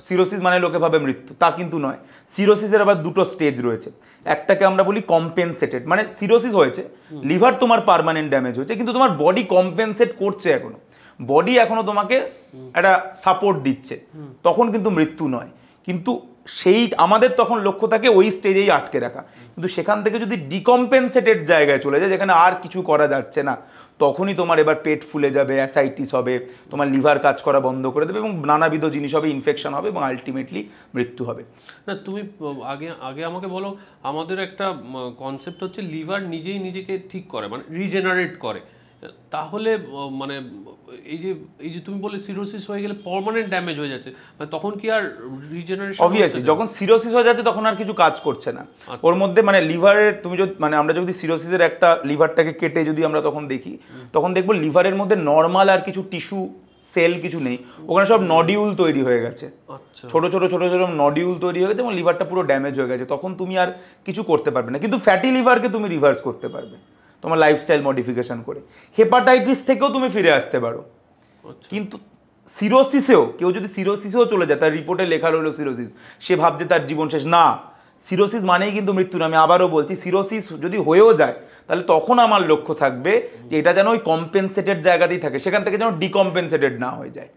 Cirrhosis মানে লোকে ভাবে মৃত্যু, তা কিন্তু নয়। সিরোসিসের আবার দুটো স্টেজ রয়েছে। একটাকে আমরা বলি কম্পেনসেটেড, মানে সিরোসিস হয়েছে, লিভার তোমার পার্মানেন্ট ড্যামেজ হয়েছে, কিন্তু তোমার বডি কম্পেনসেট করছে, এখনো বডি এখনো তোমাকে একটা সাপোর্ট দিচ্ছে, তখন কিন্তু মৃত্যু নয়। কিন্তু সেই আমাদের তখন লক্ষ্য থাকে ওই স্টেজেই আটকে রাখা। কিন্তু সেখান থেকে যদি ডিকম্পেনসেটেড জায়গায় চলে যায়, যেখানে আর কিছু করা যাচ্ছে না, তখনই তোমার এবার পেট ফুলে যাবে, অ্যাসাইটিস হবে, তোমার লিভার কাজ করা বন্ধ করে দেবে এবং নানাবিধ জিনিস হবে, ইনফেকশন হবে এবং আলটিমেটলি মৃত্যু হবে। না, তুমি আগে আগে আমাকে বলো, আমাদের একটা কনসেপ্ট হচ্ছে লিভার নিজেই নিজেকে ঠিক করে, মানে রিজেনারেট করে। তাহলে মানে এই যে তুমি বলে সিরোসিস হয়ে গেলে পার্মানেন্ট ড্যামেজ হয়ে যাচ্ছে, মানে তখন কি আর রিজেনারেশন? অবভিয়াসলি যখন সিরোসিস হয়ে যাচ্ছে তখন আর কিছু কাজ করছে না ওর মধ্যে, মানে লিভারের তুমি যদি মানে আমরা যদি সিরোসিসের একটা লিভারটাকে কেটে যদি আমরা তখন দেখি, তখন দেখবো লিভারের মধ্যে নর্মাল আর কিছু টিস্যু সেল কিছু নেই, ওখানে সব নডিউল তৈরি হয়ে গেছে, ছোট ছোট ছোট ছোট নডিউল তৈরি হয়ে গেছে এবং লিভারটা পুরো ড্যামেজ হয়ে গেছে। তখন তুমি আর কিছু করতে পারবে না, কিন্তু ফ্যাটি লিভারকে তুমি রিভার্স করতে পারবে তোমার লাইফস্টাইল মডিফিকেশন করে। হেপাটাইটিস থেকেও তুমি ফিরে আসতে পারো। কিন্তু সিরোসিসেও কেউ যদি সিরোসিসেও চলে যায়, তার রিপোর্টে লেখা রইল সিরোসিস, সে ভাবছে তার জীবন শেষ। না, সিরোসিস মানেই কিন্তু মৃত্যু না। আমি আবারও বলছি, সিরোসিস যদি হয়েও যায় তাহলে তখন আমার লক্ষ্য থাকবে যে এটা যেন ওই কম্পেনসেটেড জায়গাতেই থাকে, সেখান থেকে যেন ডিকম্পেনসেটেড না হয়ে যায়।